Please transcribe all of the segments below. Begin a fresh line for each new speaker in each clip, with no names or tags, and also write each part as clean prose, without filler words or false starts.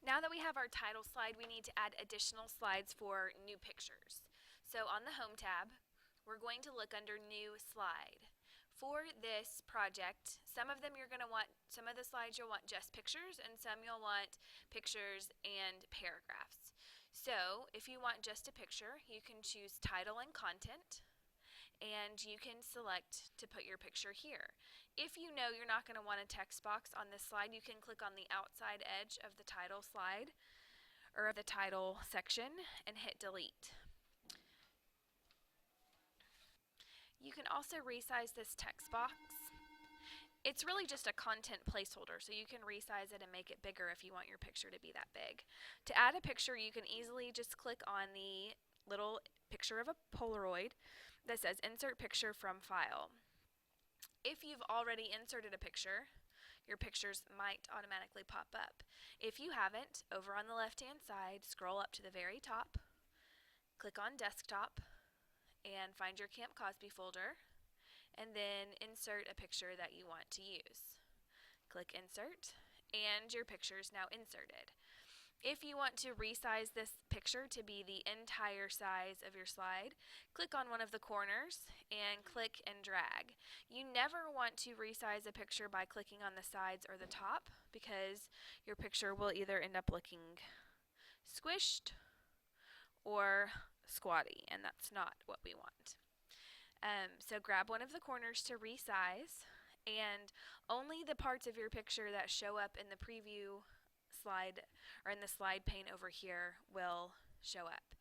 Now that we have our title slide, we need to add additional slides for new pictures. So on the Home tab, we're going to look under New Slide. For this project, some of the slides you'll want just pictures, and some you'll want pictures and paragraphs. So if you want just a picture, you can choose Title and Content, and you can select to put your picture here. If you know you're not going to want a text box on this slide, you can click on the outside edge of the title slide or of the title section and hit delete. You can also resize this text box. It's really just a content placeholder, so you can resize it and make it bigger if you want your picture to be that big. To add a picture, you can easily just click on the little picture of a Polaroid that says Insert Picture from File. If you've already inserted a picture, your pictures might automatically pop up. If you haven't, over on the left-hand side, scroll up to the very top, click on Desktop, and find your Camp Cosby folder, and then insert a picture that you want to use. Click Insert, and your picture is now inserted. If you want to resize this picture to be the entire size of your slide, click on one of the corners and click and drag. You never want to resize a picture by clicking on the sides or the top, because your picture will either end up looking squished or squatty, and that's not what we want. So grab one of the corners to resize, and only the parts of your picture that show up in the preview slide or in the slide pane over here will show up.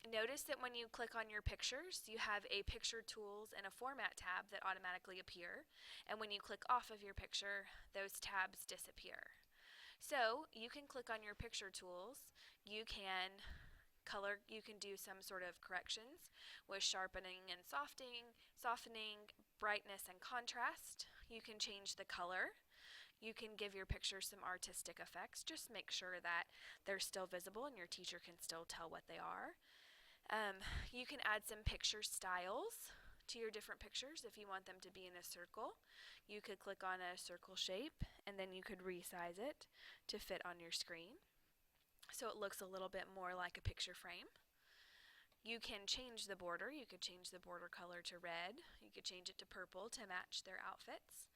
Notice that when you click on your pictures, you have a Picture Tools and a Format tab that automatically appear, and when you click off of your picture, those tabs disappear. So you can click on your Picture Tools, you can do some sort of corrections with sharpening and softening, brightness and contrast. You can change the color. You can give your picture some artistic effects. Just make sure that they're still visible and your teacher can still tell what they are. You can add some picture styles to your different pictures. If you want them to be in a circle, you could click on a circle shape and then you could resize it to fit on your screen, so it looks a little bit more like a picture frame. You can change the border. You could change the border color to red. You could change it to purple to match their outfits.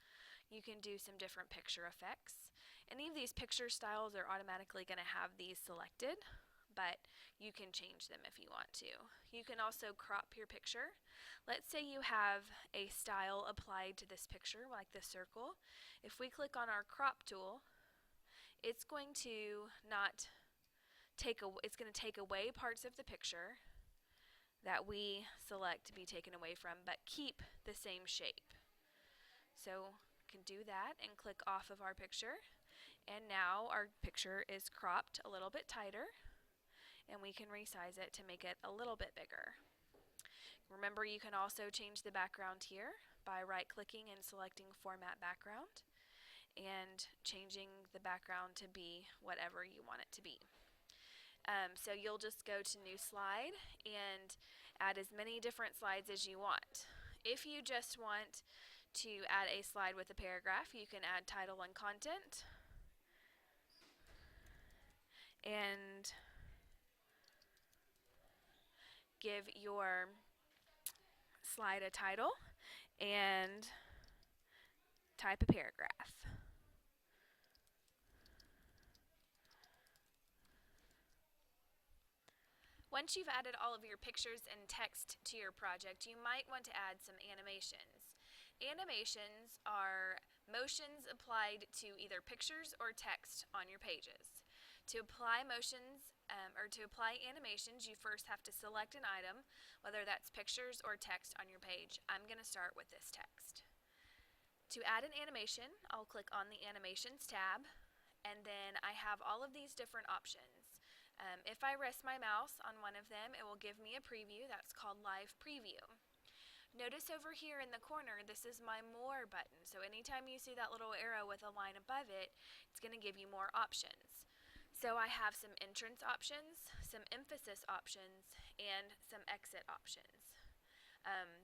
You can do some different picture effects. Any of these picture styles are automatically going to have these selected, but you can change them if you want to. You can also crop your picture. Let's say you have a style applied to this picture, like the circle. If we click on our crop tool, it's going to take away parts of the picture that we select to be taken away from, but keep the same shape. So we can do that and click off of our picture, and now our picture is cropped a little bit tighter, and we can resize it to make it a little bit bigger. Remember, you can also change the background here by right-clicking and selecting Format Background and changing the background to be whatever you want it to be. So you'll just go to New Slide and add as many different slides as you want. If you just want to add a slide with a paragraph, you can add Title and Content and give your slide a title and type a paragraph. Once you've added all of your pictures and text to your project, you might want to add some animations. Animations are motions applied to either pictures or text on your pages. To apply motions or to apply animations, you first have to select an item, whether that's pictures or text on your page. I'm going to start with this text. To add an animation, I'll click on the Animations tab, and then I have all of these different options. If I rest my mouse on one of them, it will give me a preview. That's called Live Preview. Notice over here in the corner, this is my More button. So anytime you see that little arrow with a line above it, it's going to give you more options. So I have some entrance options, some emphasis options, and some exit options.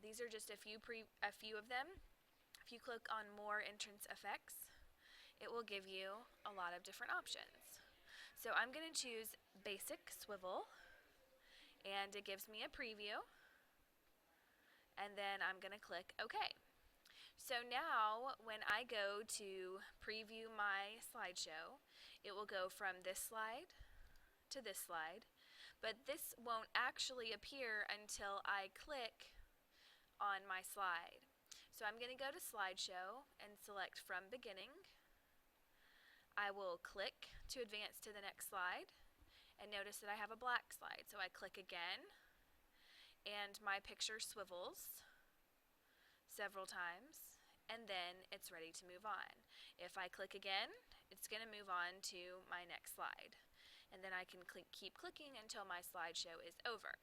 These are just a few of them. If you click on More Entrance Effects, it will give you a lot of different options. So I'm going to choose Basic Swivel, and it gives me a preview, and then I'm going to click OK. So now when I go to preview my slideshow, it will go from this slide to this slide, but this won't actually appear until I click on my slide. So I'm going to go to Slideshow and select From Beginning. I will click to advance to the next slide, and notice that I have a black slide. So I click again, and my picture swivels several times, and then it's ready to move on. If I click again, it's going to move on to my next slide, and then I can keep clicking until my slideshow is over.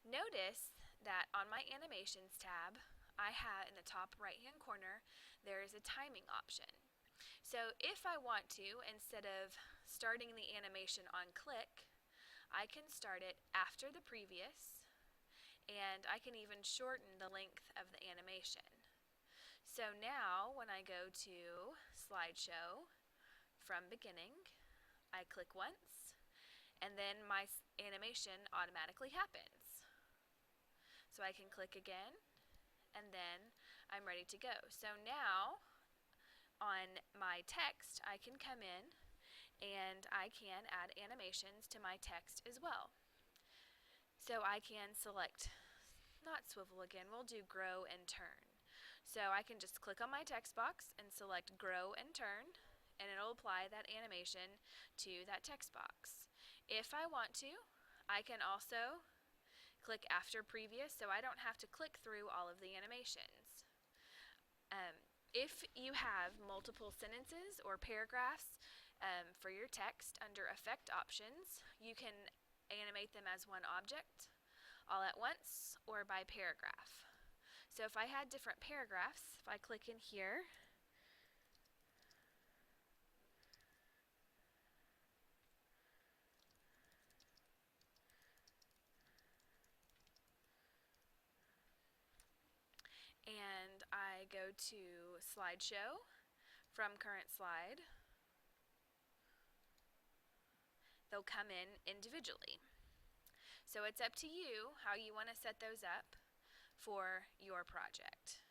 Notice that on my Animations tab, I have in the top right hand corner, there is a timing option. So if I want to, instead of starting the animation on click, I can start it after the previous, and I can even shorten the length of the animation. So now when I go to Slideshow, From Beginning, I click once, and then my animation automatically happens. So I can click again, and then I'm ready to go. So now on my text, I can come in and I can add animations to my text as well. So I can select, not swivel again, we'll do grow and turn. So I can just click on my text box and select grow and turn, and it'll apply that animation to that text box. If I want to, I can also click after previous, so I don't have to click through all of the animations. If you have multiple sentences or paragraphs for your text under Effect Options, you can animate them as one object, all at once, or by paragraph. So if I had different paragraphs, if I click in here, and I go to Slideshow, From Current Slide, they'll come in individually. So it's up to you how you want to set those up for your project.